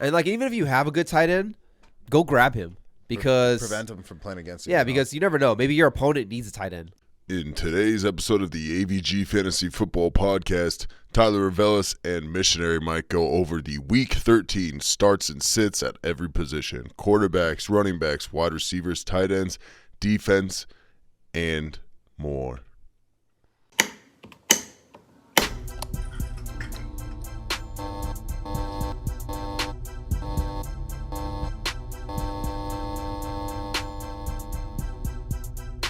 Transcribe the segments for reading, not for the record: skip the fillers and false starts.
And like even if you have a good tight end, go grab him because prevent him from playing against you. Yeah, because you never know. Maybe your opponent needs a tight end. In today's episode of the AVG Fantasy Football Podcast, Tyler Revelis and Missionary Mike go over the Week 13 starts and sits at every position: quarterbacks, running backs, wide receivers, tight ends, defense, and more.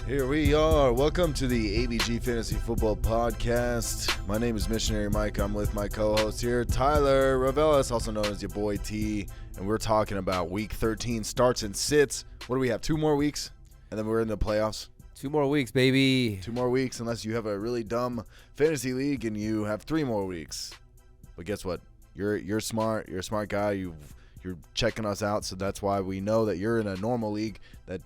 Here we are. Welcome to the AVG Fantasy Football Podcast. My name is Missionary Mike. I'm with my co-host here, Tyler Revelis, also known as your boy T. And we're talking about Week 13 starts and sits. What do we have? 2 more weeks? And then we're in the playoffs? 2 more weeks, baby. 2 more weeks, unless you have a really dumb fantasy league and you have 3 more weeks. But guess what? You're smart. You're a smart guy. You're checking us out, so that's why we know that you're in a normal league that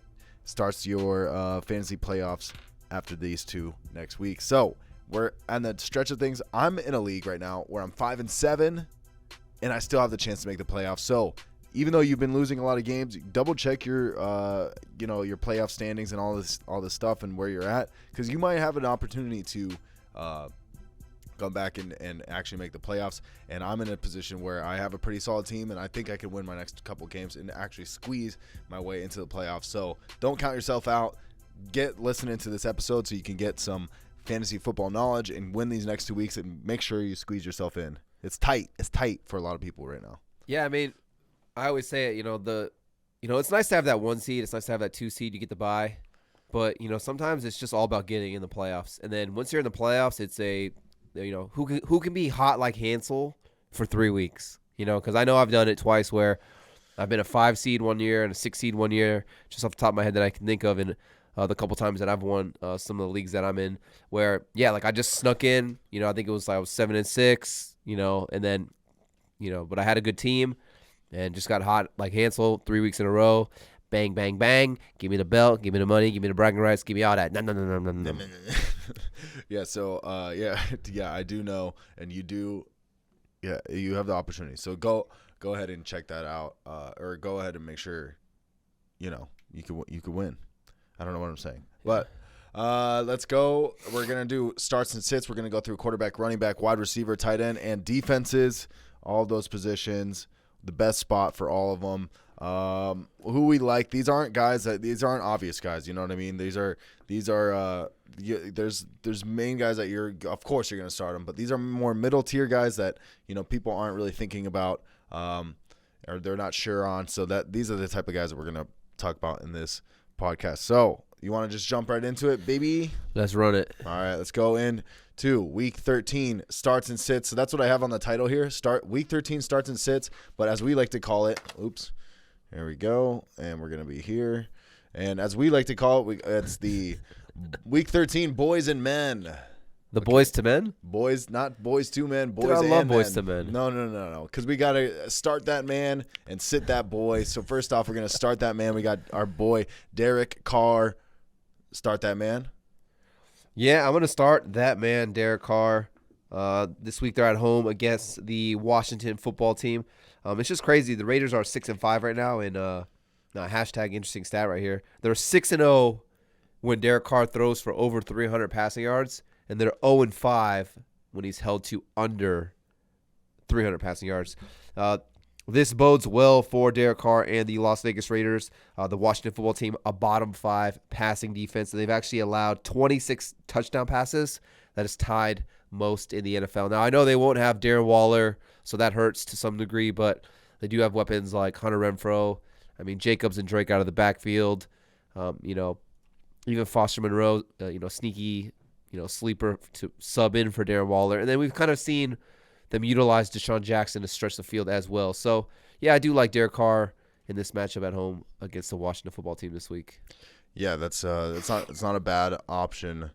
starts your fantasy playoffs after these 2 next week. So we're on the stretch of things. I'm in a league right now where I'm 5-7, and I still have the chance to make the playoffs. So even though you've been losing a lot of games, double check your your playoff standings and all this stuff and where you're at, because you might have an opportunity to come back and actually make the playoffs. And I'm in a position where I have a pretty solid team, and I think I can win my next couple games and actually squeeze my way into the playoffs. So don't count yourself out. Get listening to this episode so you can get some fantasy football knowledge and win these next 2 weeks, and make sure you squeeze yourself in. It's tight. It's tight for a lot of people right now. Yeah, I mean, I always say it, it's nice to have that 1 seed. It's nice to have that 2 seed. You get to bye. But, sometimes it's just all about getting in the playoffs. And then once you're in the playoffs, it's who can be hot like Hansel for 3 weeks, because I know I've done it twice where I've been a 5 seed 1 year and a 6 seed 1 year, just off the top of my head that I can think of, and the couple times that I've won some of the leagues that I'm in where, I just snuck in, I think it was I was 7-6, and then, but I had a good team and just got hot like Hansel 3 weeks in a row. Bang, bang, bang. Give me the belt. Give me the money. Give me the bragging rights. Give me all that. No. Yeah, so, I do know, and you do, you have the opportunity. So go ahead and check that out, or go ahead and make sure, you could win. I don't know what I'm saying. But let's go. We're going to do starts and sits. We're going to go through quarterback, running back, wide receiver, tight end, and defenses, all those positions, the best spot for all of them. Who we like. These aren't obvious guys, you know what I mean? These are there's main guys that of course you're going to start them, but these are more middle tier guys that, people aren't really thinking about, or they're not sure on. So these are the type of guys that we're going to talk about in this podcast. So you want to just jump right into it, baby? Let's run it. All right, let's go into Week 13 starts and sits. So that's what I have on the title here. Week 13 starts and sits, but as we like to call it, there we go, and we're going to be here. And as we like to call it, it's the Week 13 boys and men. The boys to men? Boys, not boys to men, boys Dude, I and love men. boys to men. No, because we got to start that man and sit that boy. So first off, we're going to start that man. We got our boy Derek Carr. Start that man. Yeah, I'm going to start that man, Derek Carr. This week they're at home against the Washington football team. It's just crazy. The Raiders are 6-5 right now, and hashtag interesting stat right here. They're 6-0 when Derek Carr throws for over 300 passing yards, and they're 0-5 when he's held to under 300 passing yards. This bodes well for Derek Carr and the Las Vegas Raiders. The Washington football team, a bottom 5 passing defense. They've actually allowed 26 touchdown passes. That is tied most in the NFL. Now, I know they won't have Darren Waller, so that hurts to some degree, but they do have weapons like Hunter Renfro. I mean, Jacobs and Drake out of the backfield. Even Foster Monroe, sneaky, sleeper to sub in for Darren Waller. And then we've kind of seen them utilize Deshaun Jackson to stretch the field as well. So, yeah, I do like Derek Carr in this matchup at home against the Washington football team this week. Yeah, it's not a bad option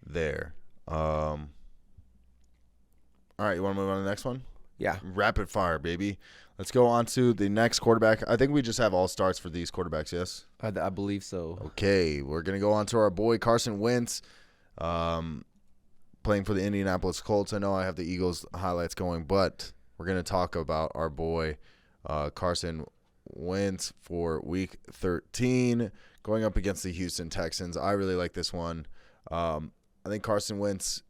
there. All right, you want to move on to the next one? Yeah. Rapid fire, baby. Let's go on to the next quarterback. I think we just have all starts for these quarterbacks, yes? I believe so. Okay, we're going to go on to our boy Carson Wentz, playing for the Indianapolis Colts. I know I have the Eagles highlights going, but we're going to talk about our boy Carson Wentz for Week 13, going up against the Houston Texans. I really like this one. I think Carson Wentz,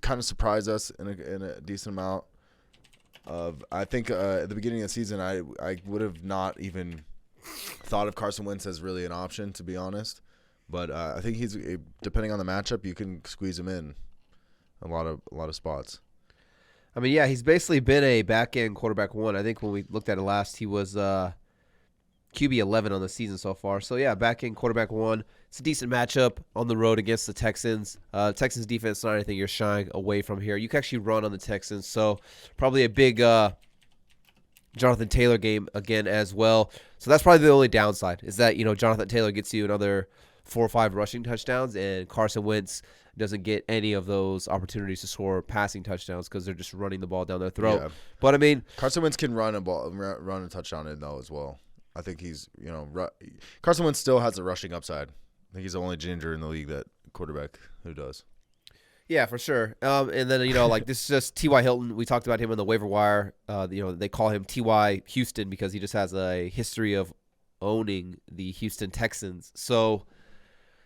kind of surprised us in a decent amount. I think at the beginning of the season, I would have not even thought of Carson Wentz as really an option, to be honest. But I think he's, depending on the matchup, you can squeeze him in a lot of spots. I mean, yeah, he's basically been a back-end quarterback one. I think when we looked at it last, he was QB 11 on the season so far. So, yeah, back-end quarterback one. It's a decent matchup on the road against the Texans. Texans defense is not anything you're shying away from here. You can actually run on the Texans, so probably a big Jonathan Taylor game again as well. So that's probably the only downside is that, Jonathan Taylor gets you another 4 or 5 rushing touchdowns, and Carson Wentz doesn't get any of those opportunities to score passing touchdowns because they're just running the ball down their throat. Yeah. But, I mean, Carson Wentz can run a touchdown in, though, as well. I think he's, Carson Wentz still has a rushing upside. I think he's the only ginger in the league that quarterback who does. Yeah, for sure. And then, this is just T.Y. Hilton. We talked about him on the waiver wire. They call him T.Y. Houston because he just has a history of owning the Houston Texans. So,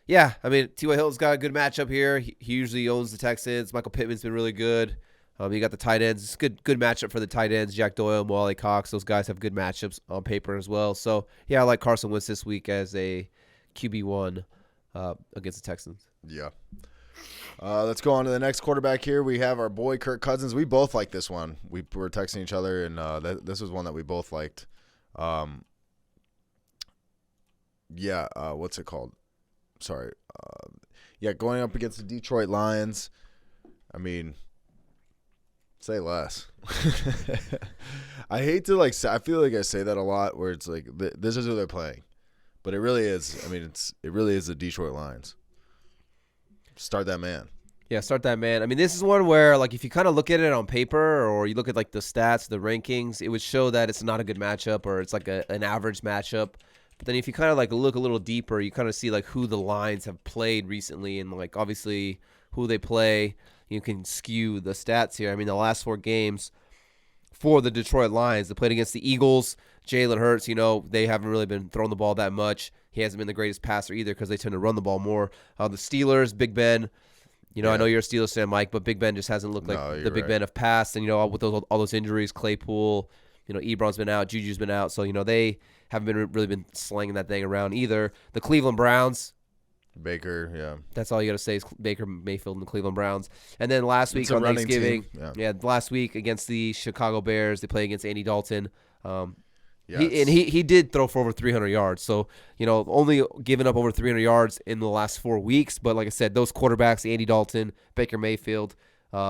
yeah, I mean, T.Y. Hilton's got a good matchup here. He usually owns the Texans. Michael Pittman's been really good. You got the tight ends. It's a good matchup for the tight ends. Jack Doyle and Wally Cox. Those guys have good matchups on paper as well. So, yeah, I like Carson Wentz this week as a QB1 against the Texans. Yeah. Let's go on to the next quarterback here. We have our boy Kirk Cousins. We both like this one. We were texting each other, and this was one that we both liked. What's it called? Sorry. Going up against the Detroit Lions. I mean, say less. I hate to I feel like I say that a lot where it's like this is who they're playing. But it really is. I mean, it really is the Detroit Lions. Start that man. Yeah, start that man. I mean, this is one where, if you kind of look at it on paper or you look at, the stats, the rankings, it would show that it's not a good matchup or it's, an average matchup. But then if you kind of, look a little deeper, you kind of see, who the Lions have played recently and, obviously who they play. You can skew the stats here. I mean, the last 4 games for the Detroit Lions, they played against the Eagles. Jalen Hurts, they haven't really been throwing the ball that much. He hasn't been the greatest passer either because they tend to run the ball more. The Steelers, Big Ben, I know you're a Steelers fan, Mike, but Big Ben just hasn't looked like the Big Ben of past. And, with all those injuries, Claypool, Ebron's been out, Juju's been out. So, they haven't really been slinging that thing around either. The Cleveland Browns. Baker, yeah. That's all you got to say is Baker Mayfield and the Cleveland Browns. And then last week on Thanksgiving, last week against the Chicago Bears, they play against Andy Dalton. He did throw for over 300 yards. So, only giving up over 300 yards in the last 4 weeks. But like I said, those quarterbacks, Andy Dalton, Baker Mayfield,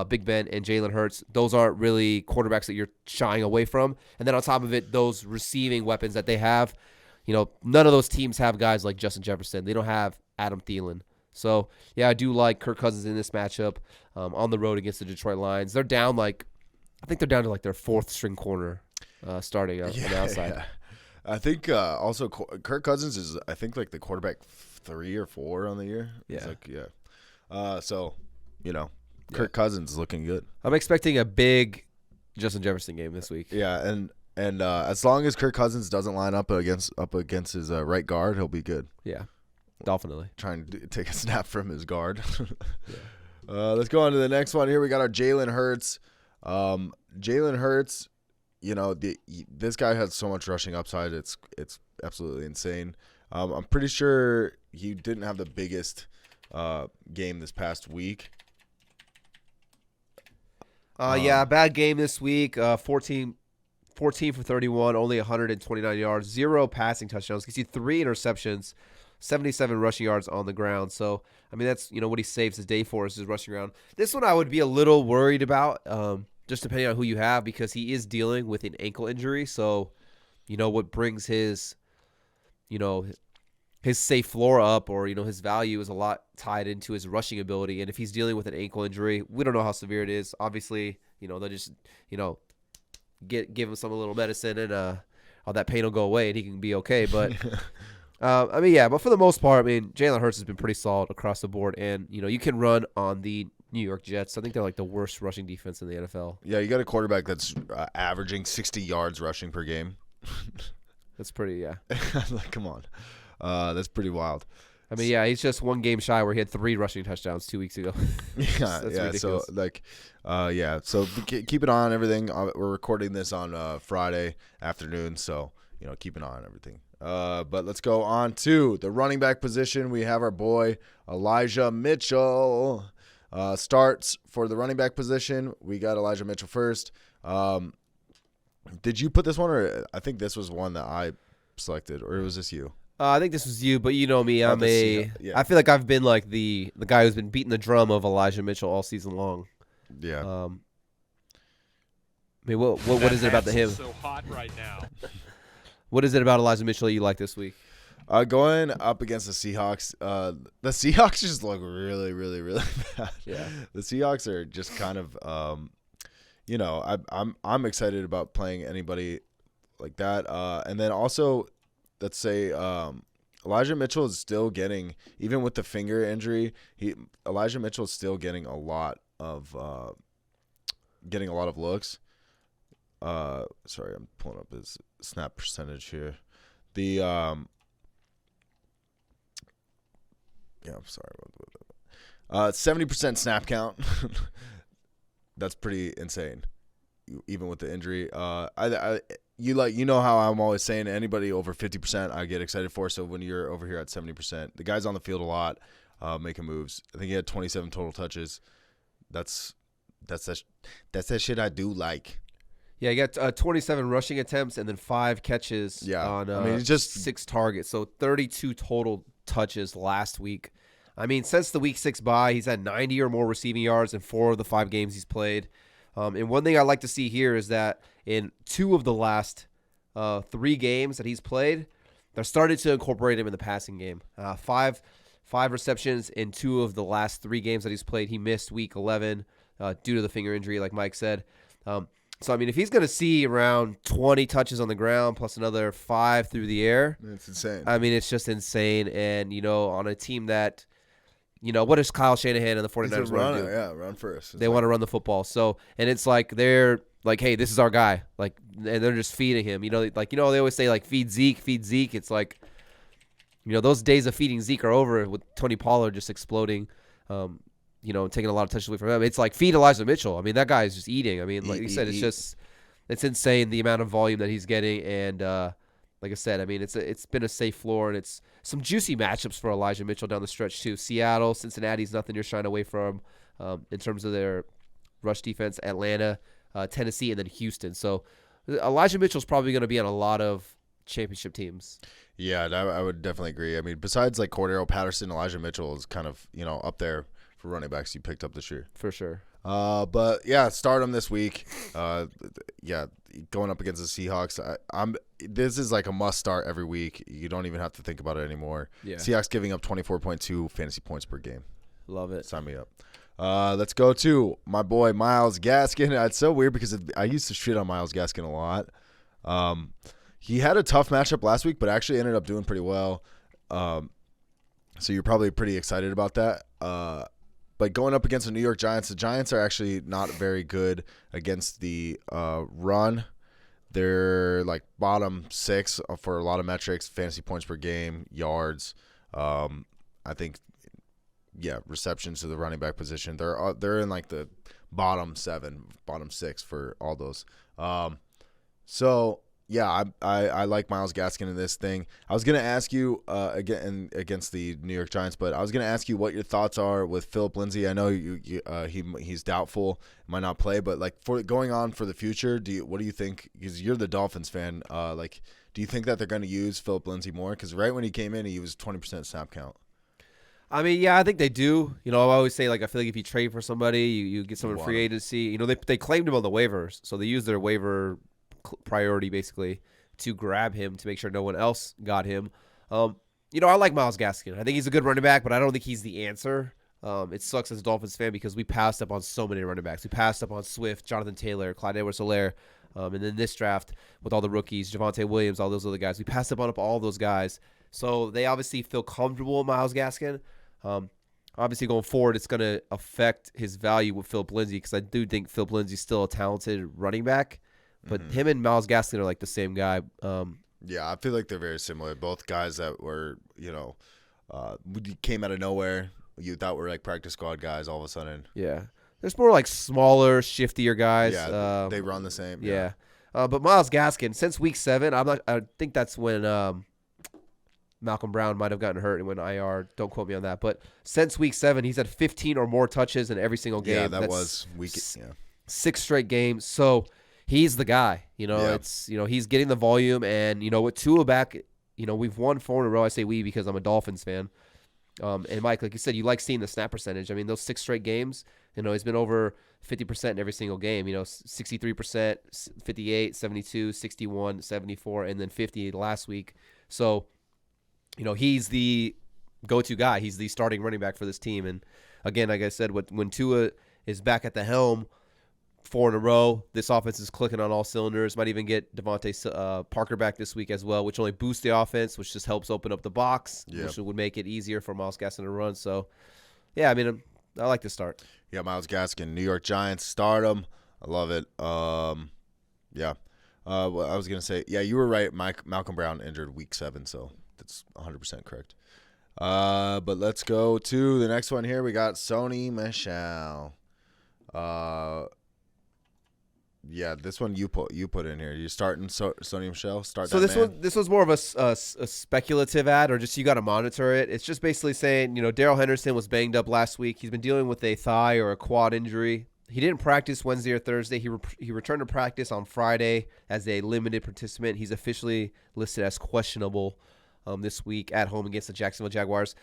Big Ben, and Jalen Hurts, those aren't really quarterbacks that you're shying away from. And then on top of it, those receiving weapons that they have, none of those teams have guys like Justin Jefferson. They don't have Adam Thielen. So, yeah, I do like Kirk Cousins in this matchup on the road against the Detroit Lions. They're down I think they're down to their 4th string corner. Starting on the outside. Yeah. I think also Kirk Cousins is, I think, the quarterback 3 or 4 on the year. Yeah. Kirk Cousins is looking good. I'm expecting a big Justin Jefferson game this week. Yeah, and as long as Kirk Cousins doesn't line up against his right guard, he'll be good. Yeah, definitely. Trying to take a snap from his guard. Let's go on to the next one. Here we got our Jalen Hurts. Jalen Hurts. This guy has so much rushing upside. It's absolutely insane. I'm pretty sure he didn't have the biggest game this past week. Bad game this week. 14 for 31, only 129 yards, 0 passing touchdowns. Gets you 3 interceptions, 77 rushing yards on the ground. So, I mean, that's what he saves his day for is his rushing around. This one I would be a little worried about. Just depending on who you have, because he is dealing with an ankle injury. So, what brings his safe floor up or, his value is a lot tied into his rushing ability. And if he's dealing with an ankle injury, we don't know how severe it is. Obviously, they'll just, give him some little medicine and all that pain will go away and he can be okay. But, but for the most part, Jalen Hurts has been pretty solid across the board. And, you can run on the New York Jets. I think they're like the worst rushing defense in the NFL. Yeah, you got a quarterback that's averaging 60 yards rushing per game. That's pretty, yeah. Like, come on. That's pretty wild. I mean, yeah, he's just one game shy where he had 3 rushing touchdowns 2 weeks ago. Yeah, That's yeah. ridiculous. So, like, yeah. So keep an eye on everything. We're recording this on Friday afternoon, so, keep an eye on everything. But let's go on to the running back position. We have our boy Elijah Mitchell. Starts for the running back position. We got Elijah Mitchell first. Did you put this one, or I think this was one that I selected, or was this you? I think this was you, but you know me. I feel like I've been like the guy who's been beating the drum of Elijah Mitchell all season long. Yeah. I mean, what is it about him? So hot right now. What is it about Elijah Mitchell you like this week? Going up against the Seahawks, the Seahawks just look really, really, really bad. Yeah. The Seahawks are just kind of, I'm excited about playing anybody like that. And then also, let's say Elijah Mitchell is still getting, even with the finger injury, Elijah Mitchell is still getting a lot of looks. Sorry, I'm pulling up his snap percentage here. Yeah, I'm sorry about that. 70% snap count. That's pretty insane, even with the injury. You know how I'm always saying anybody over 50% I get excited for. So when you're over here at 70%, the guy's on the field a lot, making moves. I think he had 27 total touches. That's that shit I do like. Yeah, he got 27 rushing attempts and then 5 catches on just 6 targets. So 32 total touches last week. I mean, since the week 6 bye, he's had 90 or more receiving yards in 4 of the 5 games he's played. And one thing I like to see here is that in 2 of the last 3 games that he's played, they're starting to incorporate him in the passing game. 5 receptions in 2 of the last 3 games that he's played. He missed week 11 due to the finger injury, like Mike said. So, I mean, if he's going to see around 20 touches on the ground plus another 5 through the air. It's insane. I mean, it's just insane. And, on a team that, what does Kyle Shanahan and the 49ers want to do? Yeah, run first. They want to run the football. So, and it's like they're like, hey, this is our guy. Like, and they're just feeding him. They always say, like, feed Zeke, feed Zeke. It's like, those days of feeding Zeke are over with Tony Pollard just exploding. Taking a lot of touches away from him. It's like feed Elijah Mitchell. I mean, that guy is just eating. I mean, like you said, it's insane the amount of volume that he's getting. And like I said, I mean, it's been a safe floor, and it's some juicy matchups for Elijah Mitchell down the stretch too. Seattle, Cincinnati's nothing you're shying away from in terms of their rush defense. Atlanta, Tennessee, and then Houston. So Elijah Mitchell's probably going to be on a lot of championship teams. Yeah, I would definitely agree. I mean, besides like Cordero Patterson, Elijah Mitchell is kind of up there for running backs you picked up this year. For sure. But yeah, start him this week. Going up against the Seahawks, this is like a must start every week. You don't even have to think about it anymore. Yeah. Seahawks giving up 24.2 fantasy points per game. Love it. Sign me up. Let's go to my boy Myles Gaskin. It's so weird because I used to shit on Myles Gaskin a lot. He had a tough matchup last week, but actually ended up doing pretty well. So you're probably pretty excited about that. But going up against the New York Giants, the Giants are actually not very good against the run. They're like bottom 6 for a lot of metrics, fantasy points per game, yards. I think, receptions to the running back position. They're in like the bottom 7, bottom 6 for all those. So yeah, I like Myles Gaskin in this thing. I was going to ask you again against the New York Giants, but I was going to ask you what your thoughts are with Philip Lindsay. I know he's doubtful, might not play, but like for going on for the future, what do you think? Because you're the Dolphins fan. Do you think that they're going to use Philip Lindsay more? Because right when he came in, he was 20% snap count. I mean, yeah, I think they do. I always say, like, I feel like if you trade for somebody, you get someone free agency. They claimed him on the waivers, so they used their waiver priority basically to grab him to make sure no one else got him. I like Myles Gaskin. I think he's a good running back, but I don't think he's the answer. It sucks as a Dolphins fan because we passed up on so many running backs. We passed up on Swift, Jonathan Taylor, Clyde Edwards-Helaire, and then this draft with all the rookies, Javonte Williams, all those other guys. We passed up on all those guys. So they obviously feel comfortable with Myles Gaskin. obviously going forward, it's going to affect his value with Philip Lindsay because I do think Philip Lindsay's still a talented running back. But him and Myles Gaskin are like the same guy. Yeah, I feel like they're very similar. Both guys that were, came out of nowhere. You thought were like practice squad guys all of a sudden. Yeah. There's more like smaller, shiftier guys. Yeah, they run the same. Yeah. But Myles Gaskin, since week 7, I think that's when Malcolm Brown might have gotten hurt and went IR. Don't quote me on that. But since week 7, he's had 15 or more touches in every single game. Yeah, that's was week. Yeah. 6 straight games. So he's the guy. It's he's getting the volume, and with Tua back, we've won 4 in a row. I say we because I'm a Dolphins fan. And Mike, like you said, you like seeing the snap percentage. I mean, those 6 straight games, he's been over 50% in every single game. 63%, 58, 72, 61, 74, and then 50 last week. So, he's the go-to guy. He's the starting running back for this team. And again, like I said, when Tua is back at the helm, 4 in a row, this offense is clicking on all cylinders. Might even get Devontae Parker back this week as well, which only boosts the offense, which just helps open up the box, which would make it easier for Myles Gaskin to run. So, yeah, I mean, I like to start. Yeah, Myles Gaskin, New York Giants, start him. I love it. Yeah. Well, I was going to say, yeah, you were right. Malcolm Brown injured week 7, so that's 100% correct. But let's go to the next one here. We got Sony Michelle. Yeah, this one you put in here. You starting Sony Michelle? So this was more of a speculative ad, or just you got to monitor it. It's just basically saying, Darrell Henderson was banged up last week. He's been dealing with a thigh or a quad injury. He didn't practice Wednesday or Thursday. He returned to practice on Friday as a limited participant. He's officially listed as questionable this week at home against the Jacksonville Jaguars.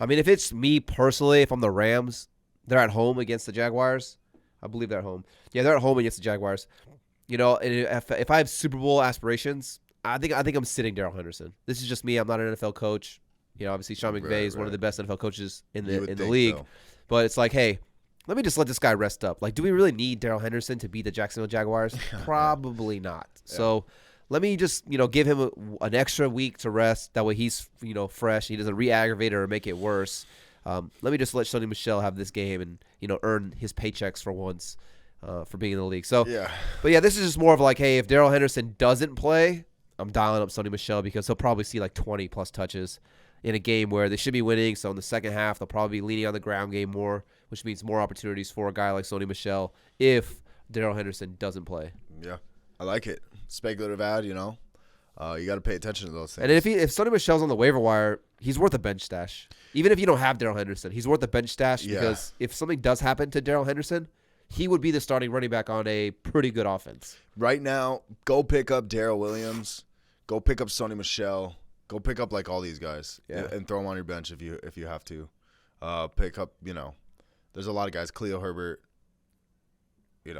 I mean, if it's me personally, if I'm the Rams, they're at home against the Jaguars. I believe they're at home. Yeah, they're at home against the Jaguars. And if I have Super Bowl aspirations, I think I'm sitting Darrell Henderson. This is just me. I'm not an NFL coach. Obviously Sean McVay is one of the best NFL coaches in the league. So. But it's like, hey, let me just let this guy rest up. Like, do we really need Darrell Henderson to beat the Jacksonville Jaguars? Probably not. Yeah. So let me just give him an extra week to rest. That way he's fresh. He doesn't re-aggravate it or make it worse. Let me just let Sony Michelle have this game and earn his paychecks for once for being in the league. So, But yeah, this is just more of like, hey, if Darrell Henderson doesn't play, I'm dialing up Sony Michelle because he'll probably see like 20 plus touches in a game where they should be winning. So in the second half, they'll probably be leaning on the ground game more, which means more opportunities for a guy like Sony Michelle if Darrell Henderson doesn't play. Yeah, I like it. Speculative ad, you got to pay attention to those things. And if Sony Michelle's on the waiver wire, he's worth a bench stash. Even if you don't have Darrell Henderson, he's worth a bench stash because if something does happen to Darrell Henderson, he would be the starting running back on a pretty good offense. Right now, go pick up Darrell Williams. Go pick up Sony Michelle. Go pick up like all these guys and throw them on your bench if you have to. Pick up, there's a lot of guys. Cleo Herbert, there's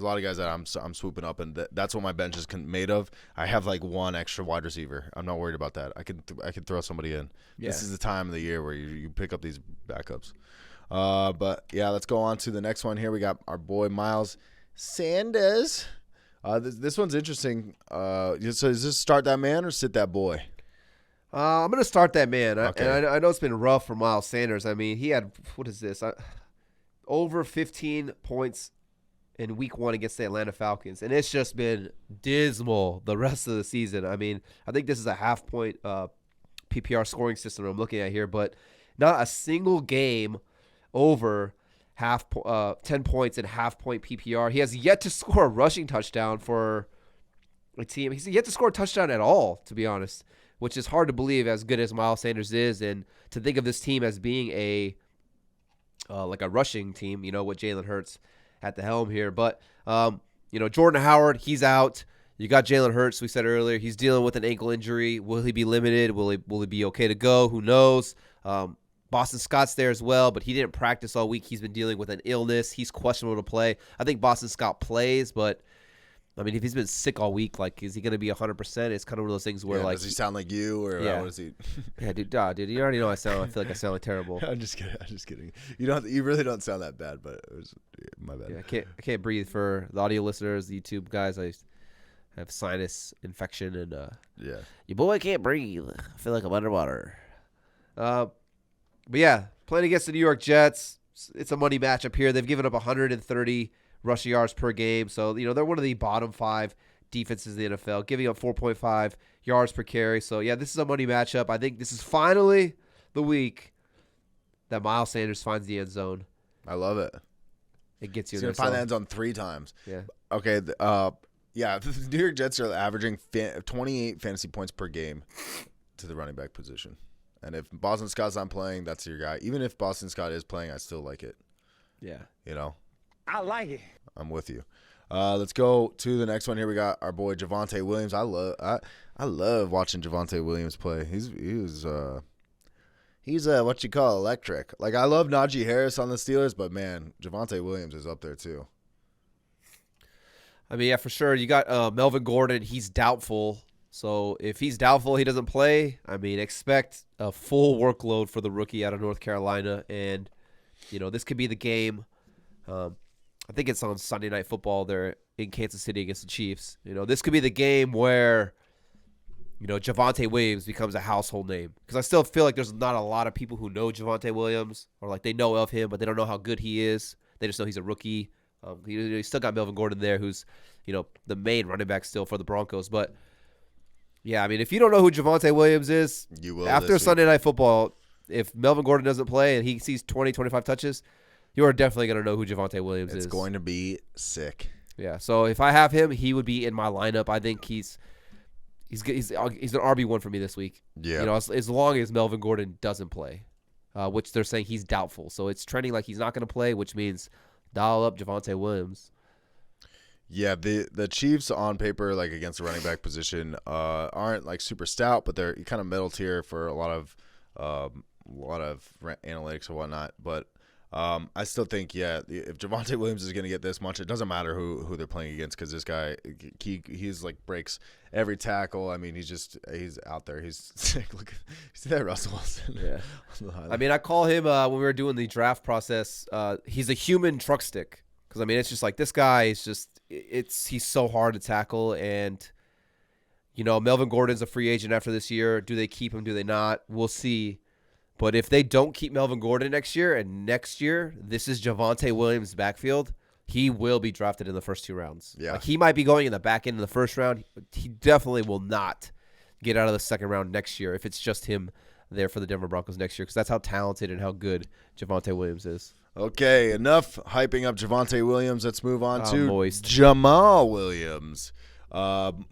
a lot of guys that I'm swooping up, and that's what my bench is made of. I have like one extra wide receiver. I'm not worried about that. I can throw somebody in. Yeah. This is the time of the year where you pick up these backups. But yeah, let's go on to the next one here. We got our boy Miles Sanders. This one's interesting. So is this start that man or sit that boy? I'm gonna start that man. Okay. And I know it's been rough for Miles Sanders. I mean, he had over 15 points in week 1 against the Atlanta Falcons, and it's just been dismal the rest of the season. I mean, I think this is a half-point PPR scoring system I'm looking at here, but not a single game over 10 points in half-point PPR. He has yet to score a rushing touchdown for a team. He's yet to score a touchdown at all, to be honest, which is hard to believe as good as Miles Sanders is, and to think of this team as being a rushing team, with Jalen Hurts at the helm here. But, Jordan Howard, he's out. You got Jalen Hurts, we said earlier. He's dealing with an ankle injury. Will he be limited? Will he be okay to go? Who knows? Boston Scott's there as well, but he didn't practice all week. He's been dealing with an illness. He's questionable to play. I think Boston Scott plays, but, I mean, if he's been sick all week, like, is he going to be 100%? It's kind of one of those things where, like. Does he sound like you, or what is he? Yeah, dude, you already know I feel like I sound like terrible. I'm just kidding. You really don't sound that bad, but it was my bad. Yeah, I can't breathe. For the audio listeners, the YouTube guys, I have sinus infection, and your boy can't breathe. I feel like I'm underwater. But yeah, playing against the New York Jets, it's a money matchup here. They've given up 130 rushing yards per game. So, they're one of the bottom 5 defenses in the NFL, giving up 4.5 yards per carry. So, yeah, this is a money matchup. I think this is finally the week that Miles Sanders finds the end zone. I love it. It gets you. He's going to find the end zone 3 times. Yeah. Okay. Yeah, the New York Jets are averaging 28 fantasy points per game to the running back position. And if Boston Scott's not playing, that's your guy. Even if Boston Scott is playing, I still like it. Yeah. I like it. I'm with you. Let's go to the next one. Here we got our boy Javonte Williams. I love watching Javonte Williams play. He's what you call electric. Like, I love Najee Harris on the Steelers, but man, Javonte Williams is up there too. I mean, yeah, for sure. You got Melvin Gordon. He's doubtful. So if he's doubtful, he doesn't play. I mean, expect a full workload for the rookie out of North Carolina. And, this could be the game. I think it's on Sunday Night Football. They're in Kansas City against the Chiefs. This could be the game where, Javonte Williams becomes a household name. Because I still feel like there's not a lot of people who know Javonte Williams, or like they know of him, but they don't know how good he is. They just know he's a rookie. You still got Melvin Gordon there, who's, the main running back still for the Broncos. But, yeah, I mean, if you don't know who Javonte Williams is, you will after Sunday Night Football, if Melvin Gordon doesn't play and he sees 20, 25 touches, you are definitely going to know who Javonte Williams is. It's going to be sick. Yeah, so if I have him, he would be in my lineup. I think he's an RB1 for me this week. Yeah. As long as Melvin Gordon doesn't play, which they're saying he's doubtful. So it's trending like he's not going to play, which means dial up Javonte Williams. Yeah, the Chiefs on paper, like against the running back position, aren't like super stout, but they're kind of middle tier for a lot of analytics or whatnot. But I still think, if Javonte Williams is going to get this much, it doesn't matter who they're playing against, because this guy, he's like breaks every tackle. I mean, he's out there. He's sick. Look, you see that Russell Wilson? Yeah. I mean, I call him when we were doing the draft process. He's a human truck stick, because I mean, it's just like this guy is just he's so hard to tackle, and Melvin Gordon's a free agent after this year. Do they keep him? Do they not? We'll see. But if they don't keep Melvin Gordon next year, and next year this is Javonte Williams' backfield, he will be drafted in the first 2 rounds. Yeah. Like, he might be going in the back end of the first round. He definitely will not get out of the second round next year if it's just him there for the Denver Broncos next year, because that's how talented and how good Javonte Williams is. Okay, enough hyping up Javonte Williams. Let's move on to moist. Jamal Williams.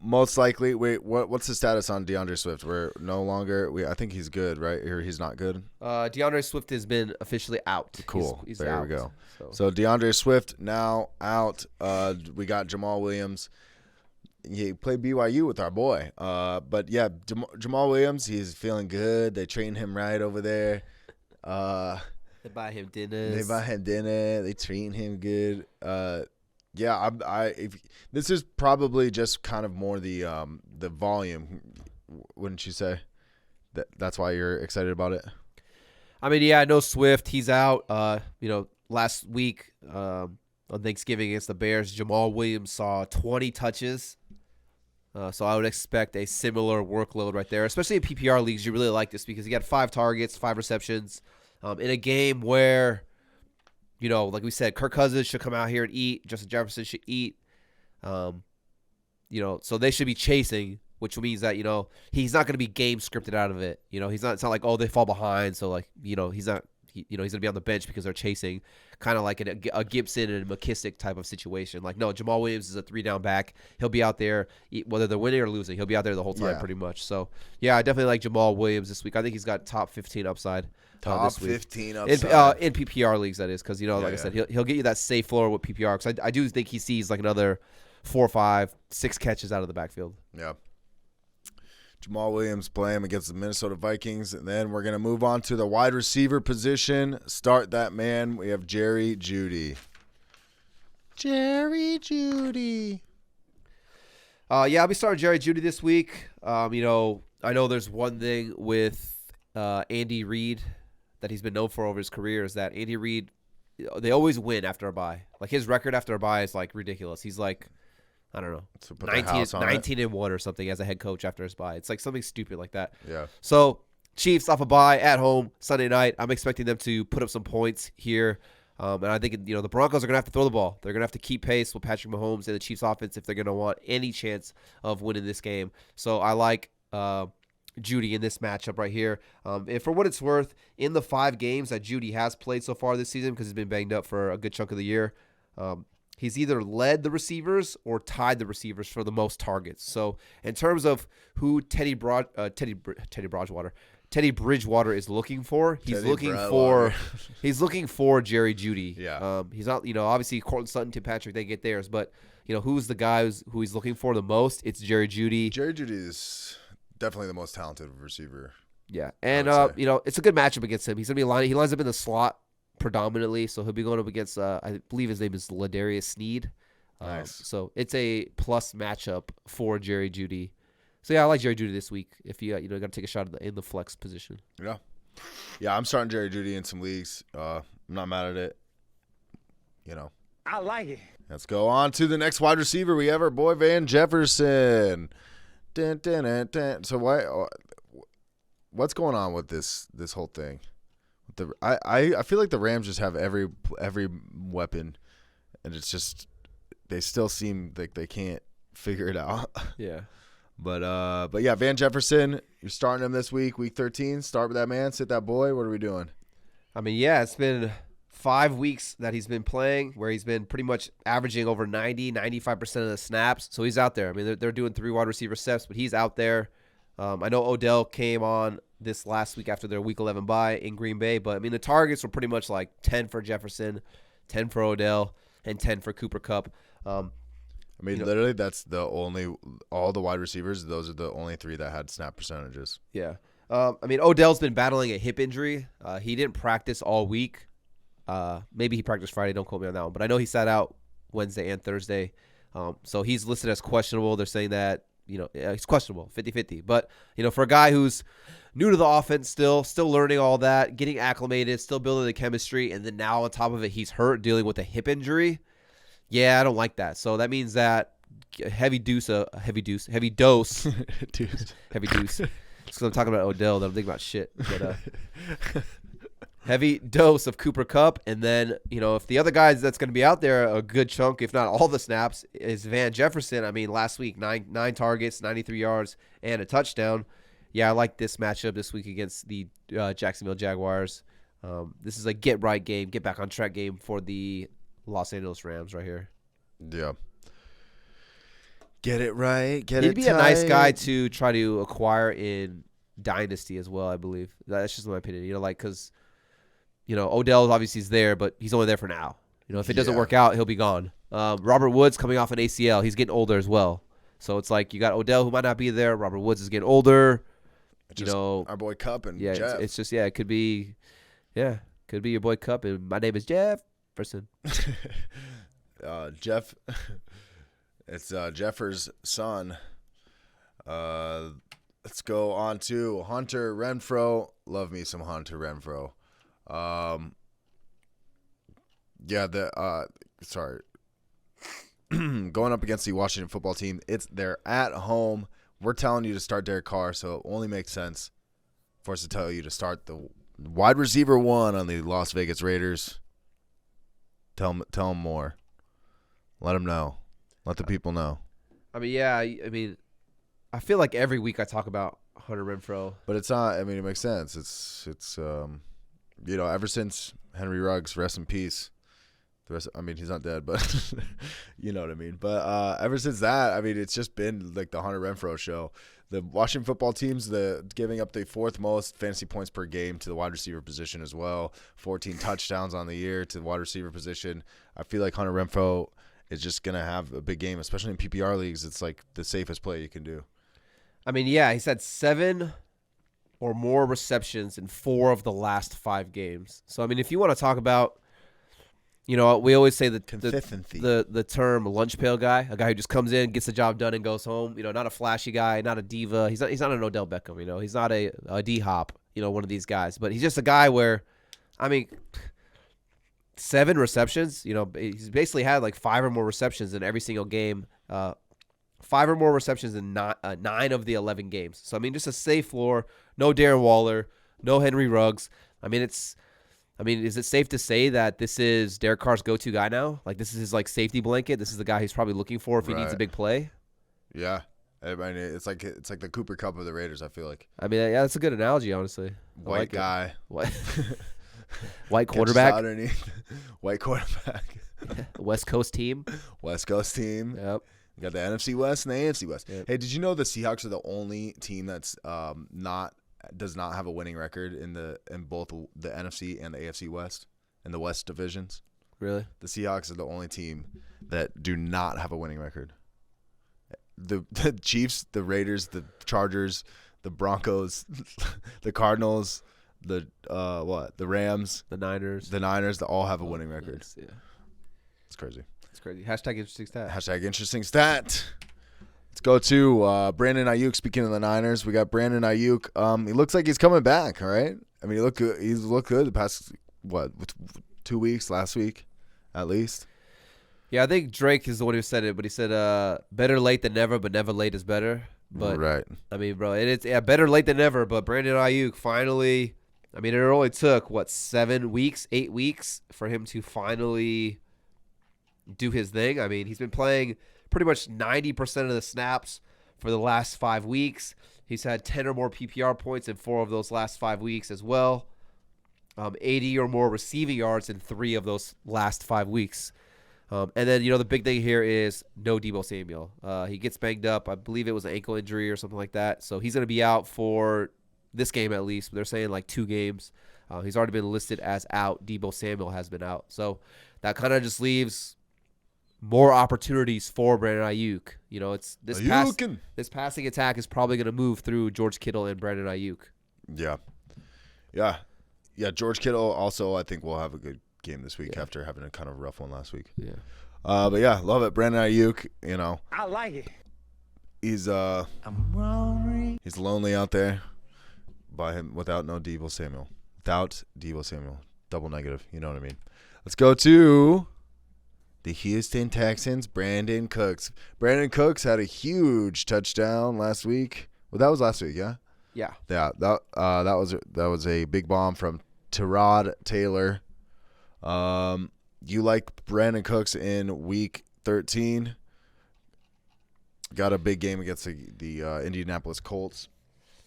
Most likely, what's the status on Deandre Swift? We're no longer. I think he's good, right? Or he's not good. Deandre Swift has been officially out. Cool. He's there out, we go. So Deandre Swift now out. We got Jamal Williams. He played BYU with our boy. But yeah, Jamal Williams, he's feeling good. They train him right over there. They buy him dinner. They treat him good. Yeah, this is probably just kind of more the volume, wouldn't you say? That's why you're excited about it? I mean, yeah, I know Swift. He's out. Last week on Thanksgiving against the Bears, Jamal Williams saw 20 touches. So I would expect a similar workload right there, especially in PPR leagues. You really like this because he got 5 targets, 5 receptions in a game where, like we said, Kirk Cousins should come out here and eat. Justin Jefferson should eat. So they should be chasing, which means that, he's not going to be game scripted out of it. It's not like, oh, they fall behind. So he's not, he's going to be on the bench because they're chasing, kind of like a Gibson and McKissick type of situation. Like, no, Jamal Williams is a 3-down back. He'll be out there, whether they're winning or losing. He'll be out there the whole time pretty much. So, yeah, I definitely like Jamal Williams this week. I think he's got top 15 upside. Top 15 upside. In PPR leagues, that is, because, like I said, he'll get you that safe floor with PPR. Because I do think he sees like another 4, 5, 6 catches out of the backfield. Yeah. Jamal Williams playing against the Minnesota Vikings. And then we're going to move on to the wide receiver position. Start that man. We have Jerry Judy. Jerry Judy. I'll be starting Jerry Judy this week. I know there's one thing with Andy Reid that he's been known for over his career is that Andy Reid, they always win after a bye. Like, his record after a bye is like ridiculous. He's like, I don't know, 19-1 or something as a head coach after his bye. It's like something stupid like that. Yeah. So Chiefs off a bye at home Sunday night. I'm expecting them to put up some points here. And I think, the Broncos are going to have to throw the ball. They're going to have to keep pace with Patrick Mahomes and the Chiefs offense if they're going to want any chance of winning this game. So I like Judy in this matchup right here. And for what it's worth, in the 5 games that Judy has played so far this season, because he's been banged up for a good chunk of the year, he's either led the receivers or tied the receivers for the most targets. So in terms of who Teddy Bridgewater is looking for, he's looking for Jerry Judy. Yeah. He's not, obviously Cortland Sutton, Tim Patrick, they get theirs, but who's the guy who he's looking for the most? It's Jerry Judy. Jerry Judy is definitely the most talented receiver. Yeah, and it's a good matchup against him. He's gonna be he lines up in the slot predominantly, so he'll be going up against I believe his name is Ladarius Sneed. Nice. So it's a plus matchup for Jerry Judy. So yeah, I like Jerry Judy this week. If you got to take a shot in the flex position. Yeah, I'm starting Jerry Judy in some leagues. I'm not mad at it. I like it. Let's go on to the next wide receiver. We have our boy Van Jefferson. Dun, dun, dun, dun. So what's going on with this whole thing? I feel like the Rams just have every weapon, and it's just they still seem like they can't figure it out. Yeah. But yeah, Van Jefferson, you're starting him this week, week 13. Start with that man, sit that boy. What are we doing? I mean, yeah, it's been 5 weeks that he's been playing where he's been pretty much averaging over 95% of the snaps. So he's out there. I mean, they're doing 3 wide receiver sets, but he's out there. I know Odell came on this last week after their week 11 bye in Green Bay, but I mean, the targets were pretty much like 10 for Jefferson, 10 for Odell, and 10 for Cooper Kupp. I mean, literally, that's all the wide receivers, those are the only 3 that had snap percentages. Yeah. I mean, Odell's been battling a hip injury. He didn't practice all week. Maybe he practiced Friday. Don't quote me on that one. But I know he sat out Wednesday and Thursday. So he's listed as questionable. They're saying that, he's questionable, 50-50. But, for a guy who's new to the offense still learning all that, getting acclimated, still building the chemistry, and then now on top of it, he's hurt, dealing with a hip injury. Yeah, I don't like that. So that means that heavy dose. Because I'm talking about Odell, that I'm thinking about shit. But heavy dose of Cooper Kupp, and then if the other guys that's going to be out there a good chunk, if not all the snaps, is Van Jefferson. I mean, last week nine targets, 93 yards, and a touchdown. Yeah, I like this matchup this week against the Jacksonville Jaguars. This is a get right game, get back on track game for the Los Angeles Rams right here. Yeah. Get it right. He'd be a nice guy to try to acquire in Dynasty as well, I believe. That's just my opinion. Because Odell obviously is there, but he's only there for now. If it doesn't work out, he'll be gone. Robert Woods coming off an ACL. He's getting older as well. So it's like you got Odell who might not be there. Robert Woods is getting older. Our boy Kupp and Jeff. It's just, it could be your boy Kupp, and my name is Jefferson. Jeff, it's Jeffer's son. Let's go on to Hunter Renfro. Love me some Hunter Renfro. Going up against the Washington football team. They're at home. We're telling you to start Derek Carr, so it only makes sense for us to tell you to start the wide receiver 1 on the Las Vegas Raiders. Tell them more. Let them know. Let the people know. I mean, yeah. I feel like every week I talk about Hunter Renfro, but it's not. I mean, it makes sense. It's ever since Henry Ruggs, rest in peace. He's not dead, but you know what I mean. But ever since that, it's just been like the Hunter Renfro show. The Washington football team's giving up the 4th most fantasy points per game to the wide receiver position as well. 14 touchdowns on the year to the wide receiver position. I feel like Hunter Renfro is just going to have a big game, especially in PPR leagues. It's like the safest play you can do. I mean, yeah, he's had 7 or more receptions in 4 of the last 5 games. So, if you want to talk about, we always say the term lunch pail guy, a guy who just comes in, gets the job done, and goes home. Not a flashy guy, not a diva. He's not an Odell Beckham. He's not a D-Hop. One of these guys. But he's just a guy where, 7 receptions. He's basically had like 5 or more receptions in every single game 5 or more receptions in 9 of the 11 games. So, I mean, just a safe floor. No Darren Waller. No Henry Ruggs. I mean, is it safe to say that this is Derek Carr's go-to guy now? Like, this is his, like, safety blanket? This is the guy he's probably looking for if he needs a big play? Yeah. I mean, it's like the Cooper Kupp of the Raiders, I feel like. I mean, yeah, that's a good analogy, honestly. White guy. White quarterback. Underneath. White quarterback. West Coast team. West Coast team. Yep. You got the NFC West and the AFC West. Yep. Hey, did you know the Seahawks are the only team that's does not have a winning record in both the NFC and the AFC West in the West divisions? Really? The Seahawks are the only team that do not have a winning record. The Chiefs, the Raiders, the Chargers, the Broncos, the Cardinals, the Rams, The Niners. they all have a winning record. Yeah. It's crazy. It's crazy. Hashtag interesting stat. Hashtag interesting stat. Let's go to Brandon Ayuk. Speaking of the Niners, we got Brandon Ayuk. He looks like he's coming back, all right? I mean, he looked good. He's looked good the past, 2 weeks, last week at least. Yeah, I think Drake is the one who said it, but he said, better late than never, but never late is better. But, right. I mean, bro, it's better late than never, but Brandon Ayuk finally, I mean, it only took, 8 weeks for him to finally do his thing. I mean, he's been playing pretty much 90% of the snaps for the last 5 weeks. He's had 10 or more PPR points in 4 of those last 5 weeks as well. 80 or more receiving yards in 3 of those last 5 weeks. And then, the big thing here is no Deebo Samuel. He gets banged up. I believe it was an ankle injury or something like that. So he's going to be out for this game at least. They're saying 2 games. He's already been listed as out. Deebo Samuel has been out. So that kind of just leaves more opportunities for Brandon Ayuk. It's this passing attack is probably going to move through George Kittle and Brandon Ayuk. Yeah. George Kittle also, I think, will have a good game this week after having a kind of rough one last week. Yeah. But yeah, love it. Brandon Ayuk, I like it. He's lonely out there without Deebo Samuel. Without Deebo Samuel. Double negative. You know what I mean? Let's go to the Houston Texans, Brandon Cooks. Brandon Cooks had a huge touchdown last week. Well, that was last week, yeah? Yeah. Yeah, that was a big bomb from Tyrod Taylor. You like Brandon Cooks in week 13. Got a big game against the Indianapolis Colts.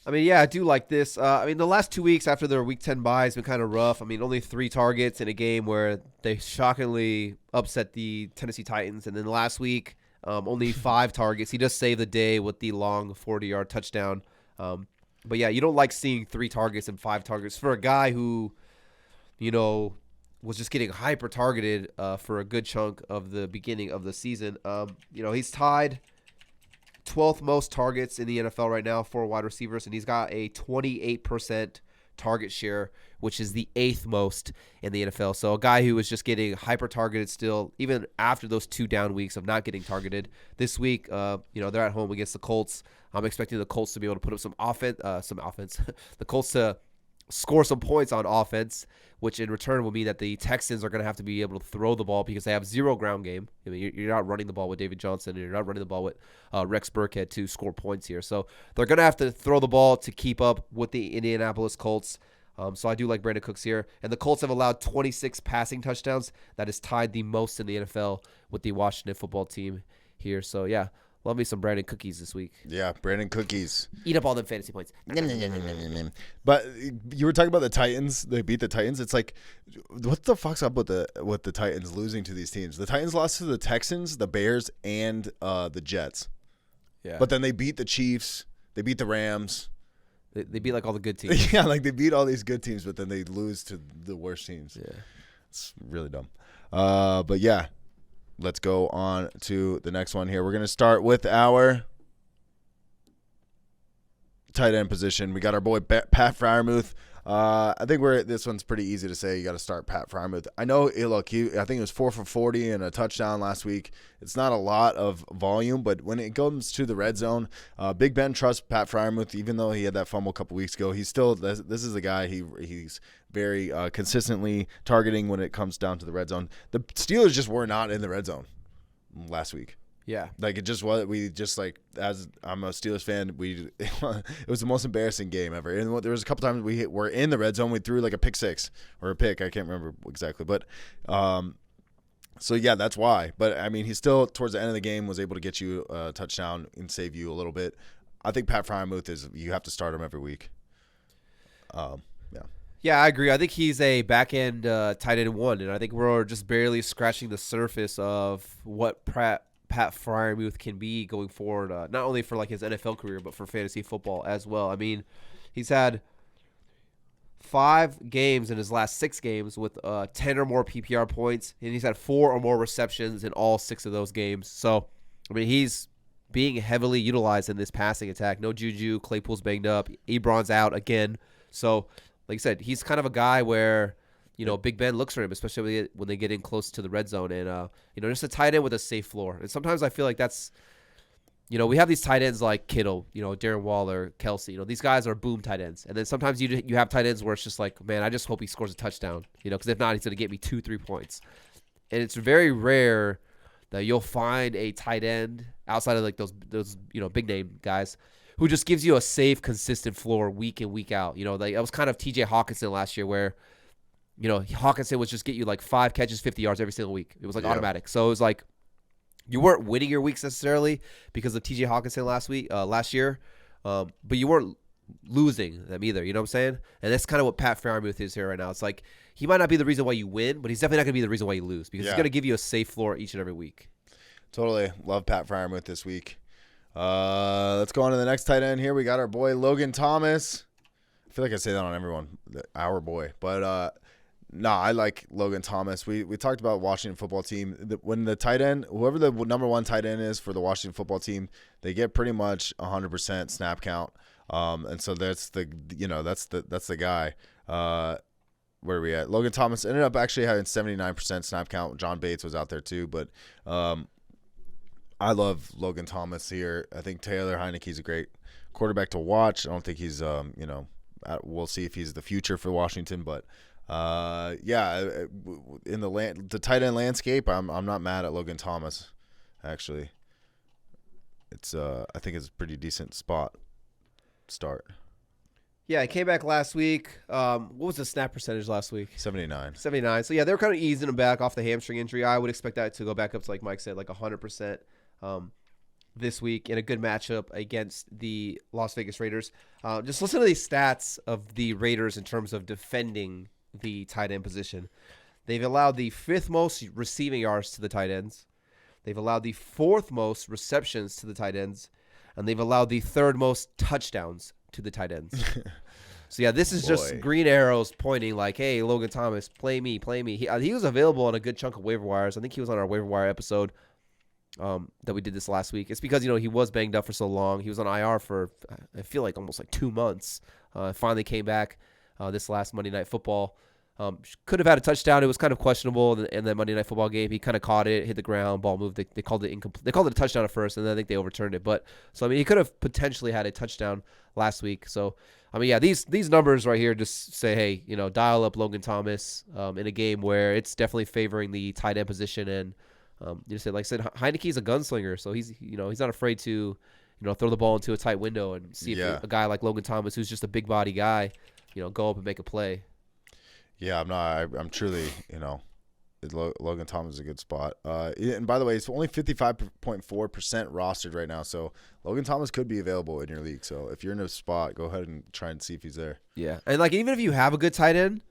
I mean, yeah, I do like this. The last 2 weeks after their Week 10 bye has been kind of rough. I mean, only 3 targets in a game where they shockingly upset the Tennessee Titans. And then last week, only 5 targets. He just saved the day with the long 40-yard touchdown. But, yeah, you don't like seeing 3 targets and 5 targets for a guy who, was just getting hyper-targeted for a good chunk of the beginning of the season. He's tied 12th most targets in the NFL right now for wide receivers, and he's got a 28% target share, which is the 8th most in the NFL. So a guy who was just getting hyper-targeted still, even after those 2 down weeks of not getting targeted. This week, they're at home against the Colts. I'm expecting the Colts to be able to put up some offense. The Colts to score some points on offense, which in return will mean that the Texans are going to have to be able to throw the ball because they have 0 ground game. I mean, you're not running the ball with David Johnson, and you're not running the ball with Rex Burkhead to score points here. So they're going to have to throw the ball to keep up with the Indianapolis Colts. So I do like Brandon Cooks here. And the Colts have allowed 26 passing touchdowns. That is tied the most in the NFL with the Washington football team here. So, yeah. Love me some Brandon Cookies this week. Yeah, Brandon Cookies. Eat up all them fantasy points. But you were talking about the Titans. They beat the Titans. It's like, what the fuck's up with the Titans losing to these teams? The Titans lost to the Texans, the Bears, and the Jets. Yeah. But then they beat the Chiefs. They beat the Rams. They beat like all the good teams. Yeah, like they beat all these good teams, but then they lose to the worst teams. Yeah. It's really dumb. But yeah. Let's go on to the next one here. We're going to start with our tight end position. We got our boy Pat Freiermuth. I think this one's pretty easy to say. You got to start Pat Freiermuth. I know, look, I think it was 4 for 40 and a touchdown last week. It's not a lot of volume, but when it comes to the red zone, Big Ben trusts Pat Freiermuth, even though he had that fumble a couple weeks ago. He's still, this is a guy he's very consistently targeting when it comes down to the red zone. The Steelers just were not in the red zone last week. Yeah. Like, it just was. We just, like, as I'm a Steelers fan, it was the most embarrassing game ever. And there was a couple times we were in the red zone. We threw like a pick six or a pick. I can't remember exactly. But so, yeah, that's why. But, I mean, he still, towards the end of the game, was able to get you a touchdown and save you a little bit. I think Pat Fryermuth you have to start him every week. Yeah. Yeah, I agree. I think he's a back-end tight end 1, and I think we're just barely scratching the surface of what Pat Fryermuth can be going forward, not only for like his NFL career, but for fantasy football as well. I mean, he's had 5 games in his last 6 games with 10 or more PPR points, and he's had 4 or more receptions in all 6 of those games. So, I mean, he's being heavily utilized in this passing attack. No Juju, Claypool's banged up, Ebron's out again. So, like I said, he's kind of a guy where, you know, Big Ben looks for him, especially when they get in close to the red zone. And, you know, just a tight end with a safe floor. And sometimes I feel like that's, you know, we have these tight ends like Kittle, you know, Darren Waller, Kelsey. You know, these guys are boom tight ends. And then sometimes you have tight ends where it's just like, man, I just hope he scores a touchdown. You know, because if not, he's going to get me 2-3 points. And it's very rare that you'll find a tight end outside of like those you know, big name guys who just gives you a safe, consistent floor week in, week out. You know, like, that was kind of TJ Hawkinson last year where, you know, Hawkinson would just get you like 5 catches, 50 yards every single week. It was like automatic. So it was like you weren't winning your weeks necessarily because of TJ Hawkinson last year, but you weren't losing them either. You know what I'm saying? And that's kind of what Pat Fryermuth is here right now. It's like he might not be the reason why you win, but he's definitely not going to be the reason why you lose because he's going to give you a safe floor each and every week. Totally. Love Pat Fryermuth this week. Let's go on to the next tight end here. We got our boy Logan Thomas. I feel like I say that on everyone, our boy. But I like Logan Thomas. We talked about Washington football team. When the tight end, whoever the number 1 tight end is for the Washington football team, they get pretty much 100% snap count. And so that's the guy. Where are we at? Logan Thomas ended up actually having 79% snap count. John Bates was out there too, but I love Logan Thomas here. I think Taylor Heineke's a great quarterback to watch. I don't think he's, we'll see if he's the future for Washington, but in the tight end landscape, I'm not mad at Logan Thomas. Actually, it's I think it's a pretty decent start. Yeah, he came back last week. What was the snap percentage last week? 79. So, yeah, they were kind of easing him back off the hamstring injury. I would expect that to go back up to, like Mike said, like 100% this week in a good matchup against the Las Vegas Raiders. Just listen to these stats of the Raiders in terms of defending the tight end position. They've allowed the 5th most receiving yards to the tight ends. They've allowed the 4th most receptions to the tight ends. And they've allowed the 3rd most touchdowns to the tight ends. So, yeah, this is just green arrows pointing like, hey, Logan Thomas, play me. He was available on a good chunk of waiver wires. I think he was on our waiver wire episode that we did this last week. It's because, you know, he was banged up for so long. He was on IR for, I feel like, almost like 2 months. Finally came back this last Monday Night Football. Could have had a touchdown. It was kind of questionable in that Monday Night Football game. He kind of caught it, hit the ground, ball moved. They called it incomplete. They called it a touchdown at first, and then I think they overturned it. But so I mean, he could have potentially had a touchdown last week. So I mean, yeah, these numbers right here just say, hey, you know, dial up Logan Thomas in a game where it's definitely favoring the tight end position. And you said, like I said, Heineke's a gunslinger, so he's not afraid to throw the ball into a tight window and see if a guy like Logan Thomas, who's just a big body guy, go up and make a play. Yeah, I'm truly, Logan Thomas is a good spot. And by the way, it's only 55.4% rostered right now, so Logan Thomas could be available in your league. So if you're in a spot, go ahead and try and see if he's there. Yeah, and like even if you have a good tight end,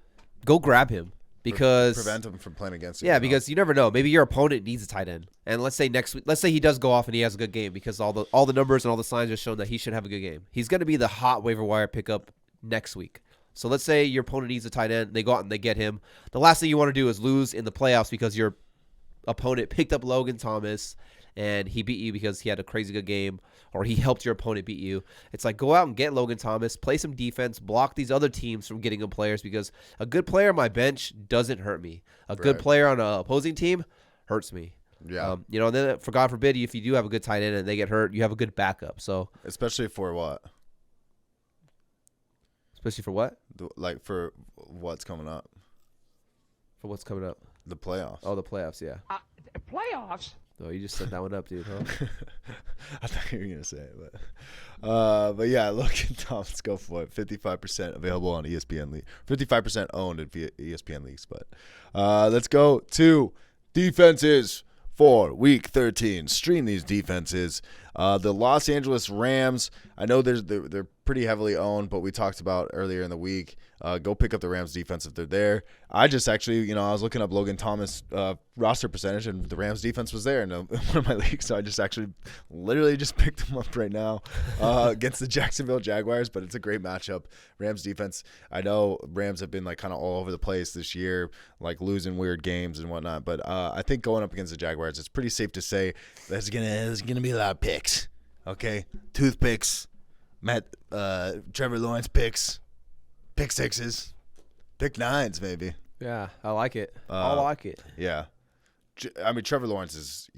go grab him because prevent him from playing against you. Yeah, because you never know. Maybe your opponent needs a tight end, and let's say next week, he does go off and he has a good game because all the numbers and all the signs are showing that he should have a good game. He's going to be the hot waiver wire pickup next week. So let's say your opponent needs a tight end. They go out and they get him. The last thing you want to do is lose in the playoffs because your opponent picked up Logan Thomas and he beat you because he had a crazy good game or he helped your opponent beat you. It's like go out and get Logan Thomas, play some defense, block these other teams from getting good players because a good player on my bench doesn't hurt me. A good player on an opposing team hurts me. Yeah. And then for God forbid, if you do have a good tight end and they get hurt, you have a good backup. So especially for what? Especially for what? Like for what's coming up. For what's coming up? The playoffs. Oh, the playoffs, yeah. Playoffs? Oh, you just set that one up, dude, huh? I thought you were gonna say it, but yeah, Logan Thomas, go for it. 55% available on ESPN league. 55% owned in ESPN leagues. But let's go to defenses for Week 13. Stream these defenses. The Los Angeles Rams. I know they're pretty heavily owned, but we talked about earlier in the week. Go pick up the Rams defense if they're there. I just actually, I was looking up Logan Thomas roster percentage, and the Rams defense was there in one of my leagues. So I just actually literally just picked them up right now against the Jacksonville Jaguars. But it's a great matchup. Rams defense. I know Rams have been like kind of all over the place this year, like losing weird games and whatnot. But I think going up against the Jaguars, it's pretty safe to say there's gonna be a lot of picks. Okay, toothpicks. Trevor Lawrence picks. Pick sixes, pick nines, maybe. Yeah, I like it. I like it. Yeah, I mean Trevor Lawrence is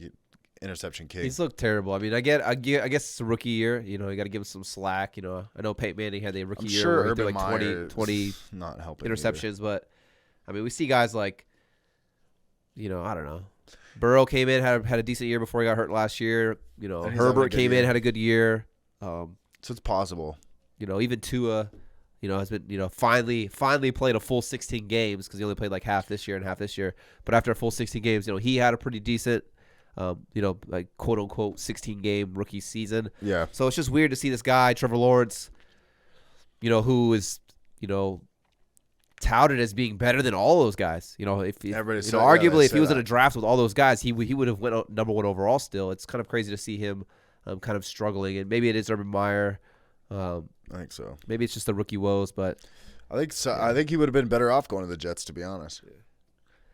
interception king. He's looked terrible. I mean, I guess it's a rookie year. You got to give him some slack. I know Peyton Manning had a rookie year where he threw like 20 not helping interceptions, but I mean, we see guys like, I don't know. Burrow came in, had a decent year before he got hurt last year. Herbert came in, had a good year. So it's possible. Even Tua. Has been, finally played a full 16 games because he only played like half this year and half this year. But after a full 16 games, he had a pretty decent, like quote unquote 16 game rookie season. Yeah. So it's just weird to see this guy, Trevor Lawrence, who is, touted as being better than all those guys. Arguably if he was in a draft with all those guys, he would have went number one overall still. It's kind of crazy to see him kind of struggling. And maybe it is Urban Meyer. I think so. Maybe it's just the rookie woes, but I think so. I think he would have been better off going to the Jets, to be honest. Yeah.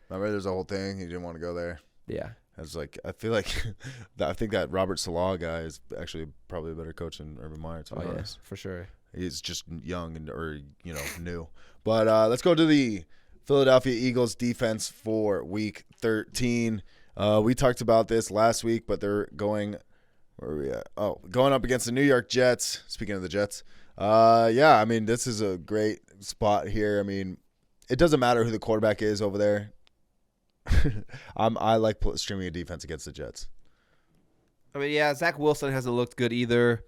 Remember, there's a whole thing he didn't want to go there. Yeah, I feel like I think that Robert Salah guy is actually probably a better coach than Urban Meyer. To be honest, for sure. He's just young or new. But let's go to the Philadelphia Eagles defense for Week 13. We talked about this last week, but they're going. Where are we at? Oh, going up against the New York Jets. Speaking of the Jets, yeah, I mean, this is a great spot here. I mean, it doesn't matter who the quarterback is over there. I like streaming a defense against the Jets. I mean, yeah, Zach Wilson hasn't looked good either.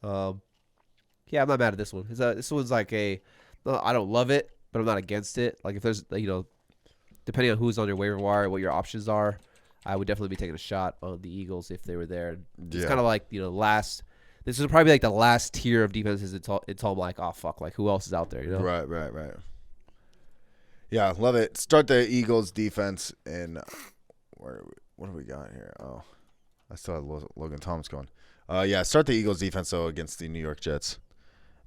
Yeah, I'm not mad at this one. This one's like I don't love it, but I'm not against it. Like if there's, depending on who's on your waiver wire, what your options are, I would definitely be taking a shot on the Eagles if they were there. It's kind of like, last. This is probably like the last tier of defenses until I'm like, oh fuck, like who else is out there? Right. Yeah, love it. Start the Eagles defense and what do we got here? Oh, I still have Logan Thomas going. Yeah, start the Eagles defense though against the New York Jets.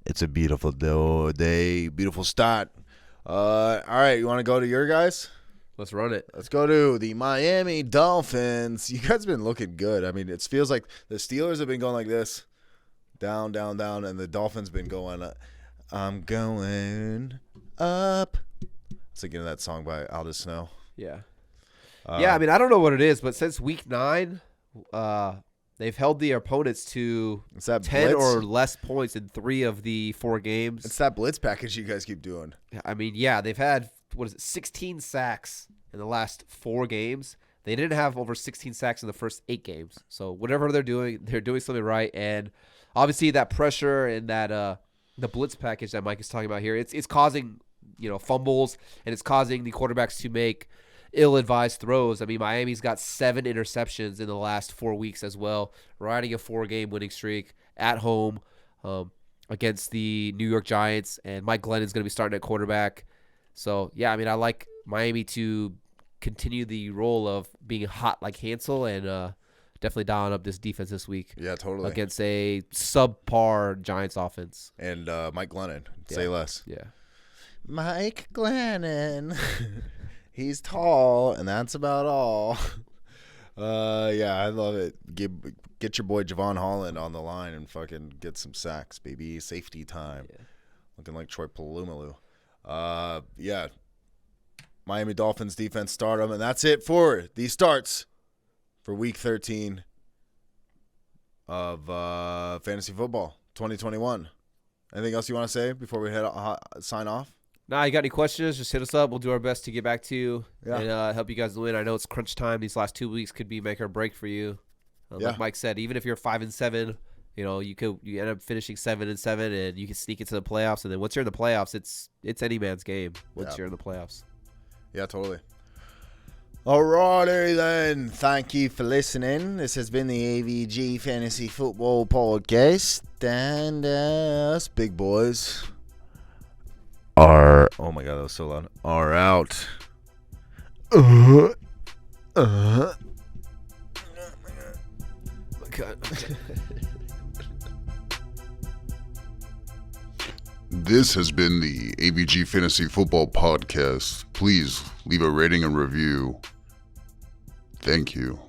It's a beautiful day, beautiful start. All right, you want to go to your guys? Let's run it. Let's go to the Miami Dolphins. You guys have been looking good. I mean, it feels like the Steelers have been going like this, down, down, down, and the Dolphins been going up. I'm going up. It's like, that song by Aldous Snow. Yeah. I mean, I don't know what it is, but since Week 9, they've held the opponents to 10 blitz? or less points in 3 of the 4 games. It's that blitz package you guys keep doing. I mean, yeah, they've had 16 sacks in the last 4 games. They didn't have over 16 sacks in the first 8 games. So whatever they're doing something right. And obviously that pressure and that the blitz package that Mike is talking about here, it's causing fumbles, and it's causing the quarterbacks to make ill-advised throws. I mean, Miami's got 7 interceptions in the last 4 weeks as well, riding a 4-game winning streak at home against the New York Giants, and Mike Glennon's going to be starting at quarterback. So, yeah, I mean, I like Miami to continue the role of being hot like Hansel and definitely dialing up this defense this week. Yeah, totally. Against a subpar Giants offense. And Mike Glennon, say less. Yeah. Mike Glennon. He's tall, and that's about all. Yeah, I love it. Get your boy Javon Holland on the line and fucking get some sacks, baby. Safety time. Yeah. Looking like Troy Polamalu. Yeah. Miami Dolphins defense, start them, and that's it for the starts for Week 13 of Fantasy Football 2021. Anything else you want to say before we sign off? Nah, you got any questions? Just hit us up. We'll do our best to get back to you Yeah. and help you guys win. I know it's crunch time. These last 2 weeks could be make or break for you. Like Mike said, even if you're 5-7, you end up finishing 7-7, and you can sneak into the playoffs. And then once you're in the playoffs, it's any man's game. Once you're in the playoffs. Yeah, totally. Alrighty then. Thank you for listening. This has been the AVG Fantasy Football Podcast, and us big boys are. Oh my god, that was so loud. Are out. This has been the AVG Fantasy Football Podcast. Please leave a rating and review. Thank you.